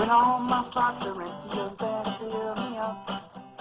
When all my slots are empty, you better fill me up.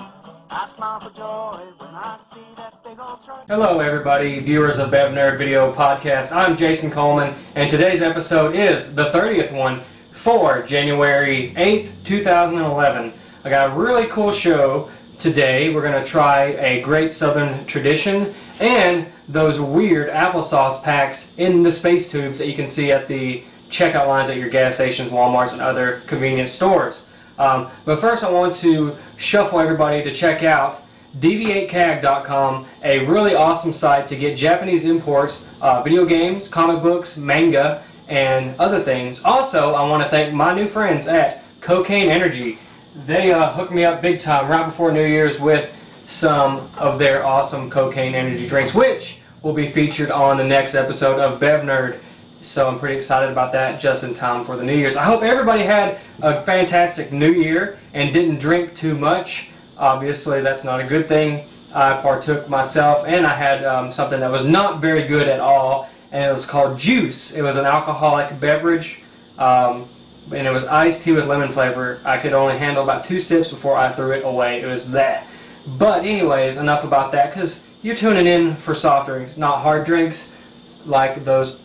I smile for joy when I see that big old truck. Hello everybody, viewers of BevNerd Video Podcast. I'm Jason Coleman, and today's episode is the 30th one for January 8th, 2011. I got a really cool show today. We're going to try a great Southern tradition and those weird applesauce packs in the space tubes that you can see at the checkout lines at your gas stations, Walmarts, and other convenience stores. But first I want to shuffle everybody to check out deviatecag.com, a really awesome site to get Japanese imports, video games, comic books, manga, and other things. Also, I want to thank my new friends at Cocaine Energy. They hooked me up big time right before New Year's with some of their awesome cocaine energy drinks, which will be featured on the next episode of BevNerd. So I'm pretty excited about that, just in time for the New Year's. I hope everybody had a fantastic New Year and didn't drink too much. Obviously, that's not a good thing. I partook myself, and I had something that was not very good at all, and it was called juice. It was an alcoholic beverage, and it was iced tea with lemon flavor. I could only handle about 2 sips before I threw it away. It was that. But anyways, enough about that, because you're tuning in for soft drinks, not hard drinks, like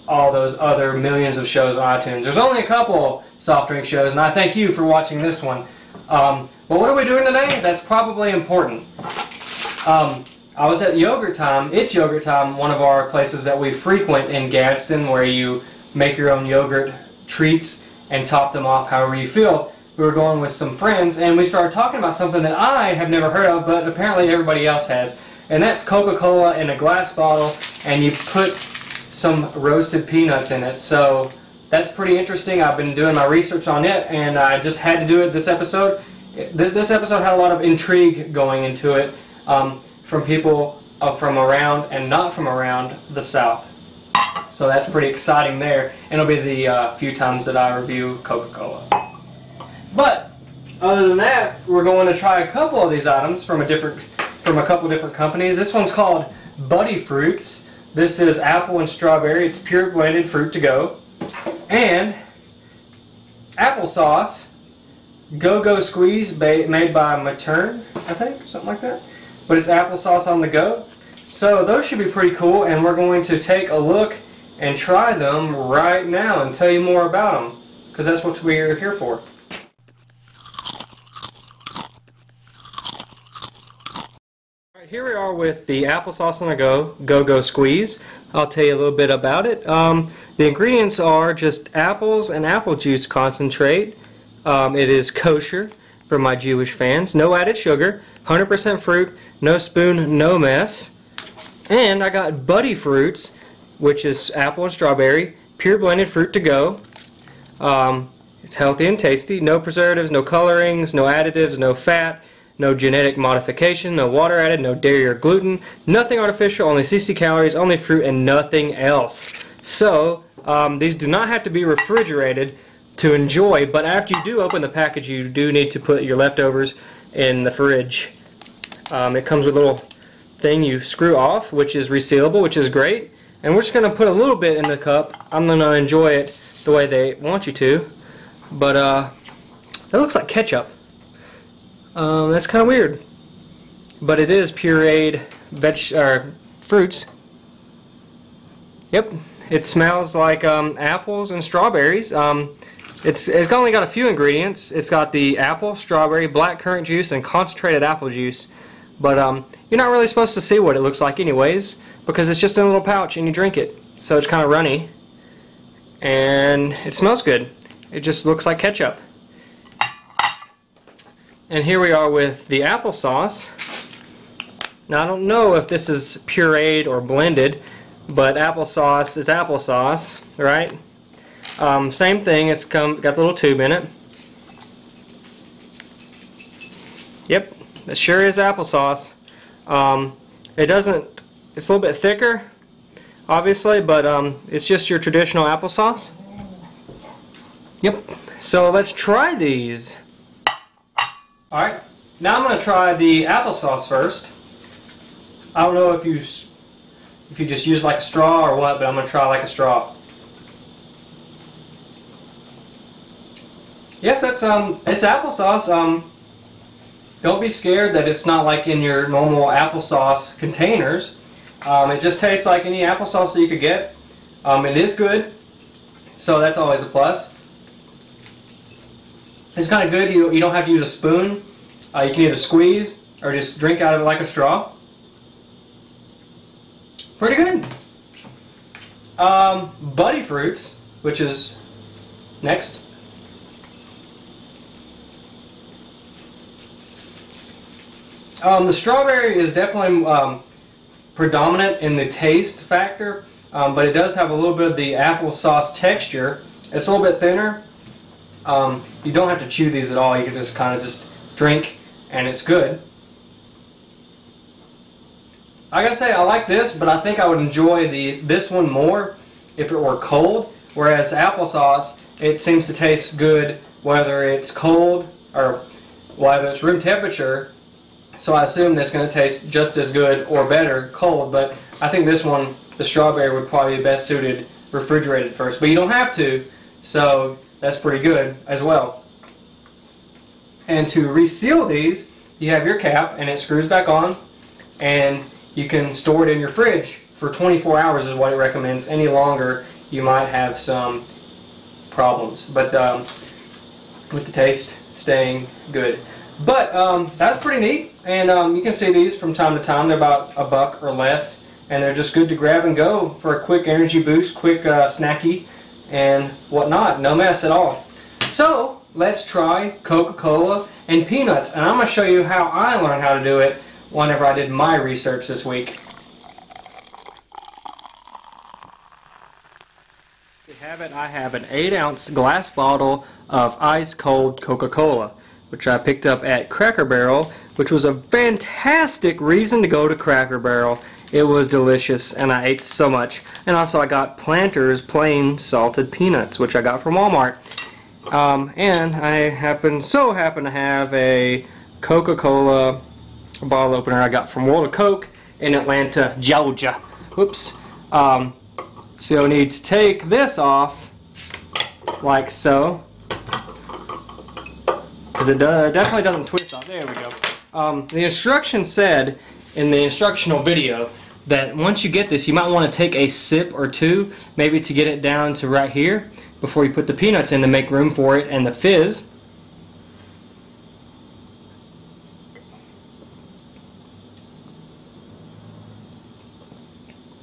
all those other millions of shows on iTunes. There's only a couple soft drink shows, and I thank you for watching this one. But what are we doing today? That's probably important. I was at Yogurt Time. It's Yogurt Time, one of our places that we frequent in Gadsden, where you make your own yogurt treats and top them off however you feel. We were going with some friends, and we started talking about something that I have never heard of, but apparently everybody else has. And that's Coca-Cola in a glass bottle, and you put some roasted peanuts in it. So that's pretty interesting. I've been doing my research on it, and I just had to do it this episode. This episode had a lot of intrigue going into it from people from around and not from around the South. So that's pretty exciting there, and it'll be the few times that I review Coca-Cola. But other than that, we're going to try a couple of these items from a couple different companies. This one's called Buddy Fruits. This is apple and strawberry. It's pure blended fruit to go. And Applesauce, GoGoSqueeZ, made by Matern, I think, something like that. But it's applesauce on the go. So those should be pretty cool, and we're going to take a look and try them right now and tell you more about them, because that's what we're here for. Here we are with the applesauce on the go, GoGoSqueeZ. I'll tell you a little bit about it. The ingredients are just apples and apple juice concentrate. It is kosher for my Jewish fans. No added sugar, 100% fruit, no spoon, no mess. And I got Buddy Fruits, which is apple and strawberry, pure blended fruit to go. It's healthy and tasty. No preservatives, no colorings, no additives, no fat. No genetic modification, no water added, no dairy or gluten, nothing artificial, only 60 calories, only fruit, and nothing else. So, these do not have to be refrigerated to enjoy, but after you do open the package, you do need to put your leftovers in the fridge. It comes with a little thing you screw off, which is resealable, which is great. And we're just going to put a little bit in the cup. I'm going to enjoy it the way they want you to. But, that looks like ketchup. That's kind of weird, but it is pureed fruits. Yep, it smells like apples and strawberries. It's only got a few ingredients. It's got the apple, strawberry, black currant juice, and concentrated apple juice. But you're not really supposed to see what it looks like anyways, because it's just in a little pouch and you drink it. So it's kind of runny, and it smells good. It just looks like ketchup. And here we are with the applesauce. Now I don't know if this is pureed or blended, but applesauce is applesauce, right? Same thing, it's got the little tube in it. Yep, it sure is applesauce. It's a little bit thicker, obviously, but it's just your traditional applesauce. Yep, so let's try these. Alright, now I'm going to try the applesauce first. I don't know if you just use like a straw or what, but I'm going to try like a straw. yes, that's it's applesauce. Don't be scared that it's not like in your normal applesauce containers. It just tastes like any applesauce that you could get. It is good, so that's always a plus. It's kind of good. You don't have to use a spoon. You can either squeeze or just drink out of it like a straw. Pretty good. Buddy fruits, which is next. The strawberry is definitely predominant in the taste factor, but it does have a little bit of the applesauce texture. It's a little bit thinner. You don't have to chew these at all. You can just kind of just drink, and it's good. I gotta say, I like this, but I think I would enjoy this one more if it were cold. Whereas applesauce, it seems to taste good whether it's cold or whether it's room temperature. So I assume that's going to taste just as good or better cold. But I think this one, the strawberry, would probably be best suited refrigerated first. But you don't have to, so that's pretty good as well. And to reseal these, you have your cap, and it screws back on, and you can store it in your fridge for 24 hours is what it recommends. Any longer, you might have some problems. But with the taste staying good. But that's pretty neat, and you can see these from time to time. They're about $1 or less, and they're just good to grab and go for a quick energy boost, quick snacky, and whatnot. No mess at all. So let's try Coca-Cola and peanuts, and I'm going to show you how I learned how to do it whenever I did my research this week. I have an 8-ounce glass bottle of ice cold Coca-Cola, which I picked up at Cracker Barrel, which was a fantastic reason to go to Cracker Barrel. It was delicious, and I ate so much. And also I got Planters plain salted peanuts, which I got from Walmart. And I happen to have a Coca-Cola bottle opener I got from World of Coke in Atlanta, Georgia. Whoops. So you'll need to take this off, like so. Because it definitely doesn't twist off. There we go. The instructions said in the instructional video that once you get this, you might want to take a sip or two, maybe to get it down to right here, before you put the peanuts in to make room for it and the fizz.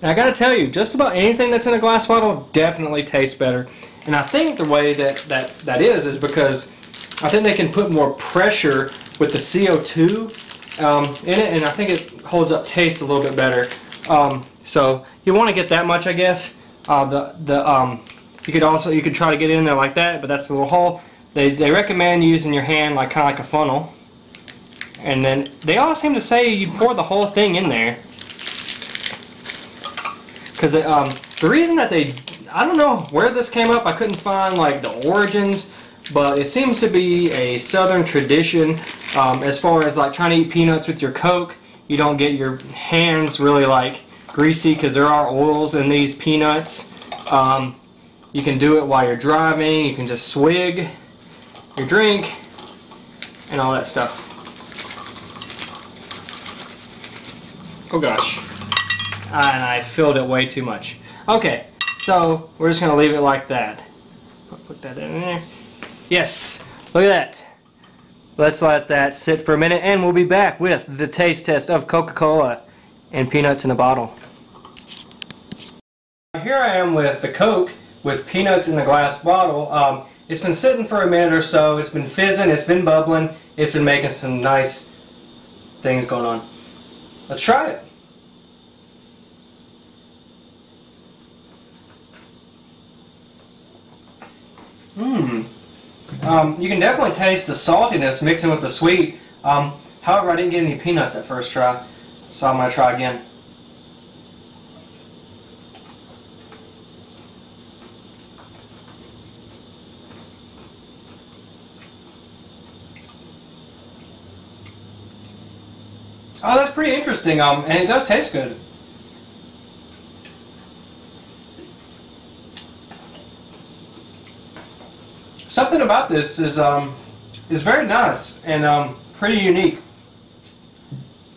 And I gotta tell you, just about anything that's in a glass bottle definitely tastes better. And I think the way that is because I think they can put more pressure with the CO2 in it, and I think it holds up taste a little bit better. So you want to get that much, I guess. You could try to get it in there like that, but that's a little hole. They recommend using your hand kind of like a funnel, and then they all seem to say you pour the whole thing in there. Because the reason that I don't know where this came up. I couldn't find the origins. But it seems to be a southern tradition as far as trying to eat peanuts with your Coke. You don't get your hands really greasy because there are oils in these peanuts. You can do it while you're driving. You can just swig your drink and all that stuff. Oh gosh. And I filled it way too much. Okay, so we're just going to leave it like that. Put that in there. Yes, look at that. Let's let that sit for a minute, and we'll be back with the taste test of Coca-Cola and peanuts in a bottle. Here I am with the Coke with peanuts in the glass bottle. It's been sitting for a minute or so. It's been fizzing, it's been bubbling, it's been making some nice things going on. Let's try it. You can definitely taste the saltiness mixing with the sweet. However, I didn't get any peanuts at first try, so I'm going to try again. Oh, that's pretty interesting, and it does taste good. something about this is very nice and pretty unique.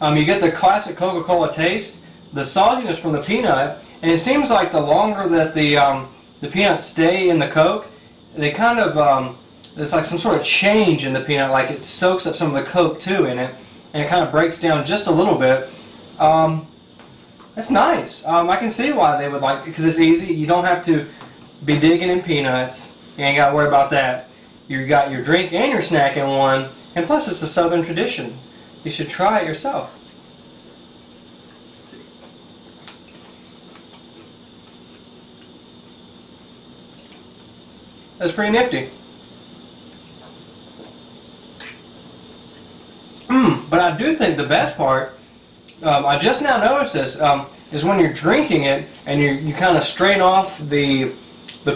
You get the classic Coca-Cola taste, the saltiness from the peanut, and it seems like the longer that the peanuts stay in the Coke, they kind of there's like some sort of change in the peanut, like it soaks up some of the Coke too in it, and it kind of breaks down just a little bit. That's nice. I can see why they would like it, because it's easy. You don't have to be digging in peanuts. You ain't got to worry about that. You got your drink and your snack in one, and plus it's a Southern tradition. You should try it yourself. That's pretty nifty. But I do think the best part, I just now noticed this, is when you're drinking it and you kind of strain off the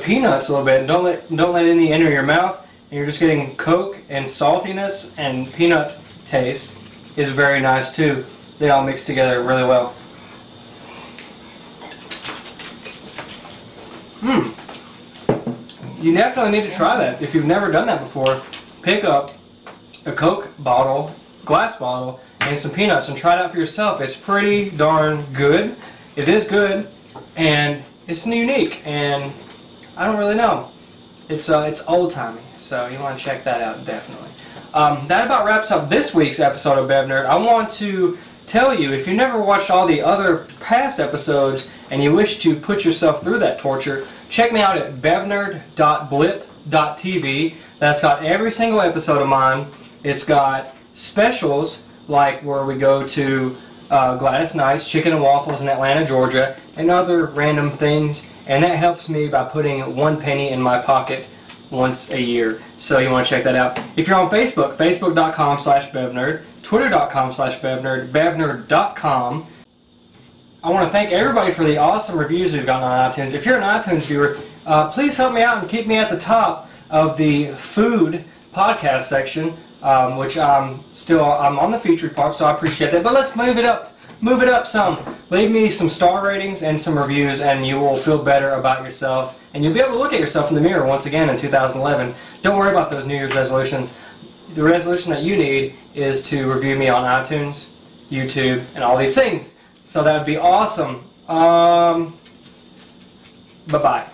peanuts a little bit and don't let any enter your mouth, and you're just getting Coke and saltiness and peanut taste is very nice too. They all mix together really well. You definitely need to try that. If you've never done that before, pick up a Coke bottle, glass bottle, and some peanuts and try it out for yourself. It's pretty darn good. It is good, and it's unique, and I don't really know. It's old-timey, so you want to check that out definitely. That about wraps up this week's episode of BevNerd. I want to tell you, if you never watched all the other past episodes and you wish to put yourself through that torture, check me out at bevnerd.blip.tv. That's got every single episode of mine. It's got specials like where we go to Gladys Knight's Chicken and Waffles in Atlanta, Georgia, and other random things, and that helps me by putting 1 penny in my pocket once a year. So you want to check that out. If you're on Facebook, facebook.com/BevNerd, twitter.com/BevNerd, BevNerd.com. I want to thank everybody for the awesome reviews we've gotten on iTunes. If you're an iTunes viewer, please help me out and keep me at the top of the food podcast section, which I'm on the featured part, so I appreciate that. But let's move it up some. Leave me some star ratings and some reviews, and you will feel better about yourself, and you'll be able to look at yourself in the mirror once again in 2011. Don't worry about those New Year's resolutions. The resolution that you need is to review me on iTunes, YouTube, and all these things. So that would be awesome. Bye-bye.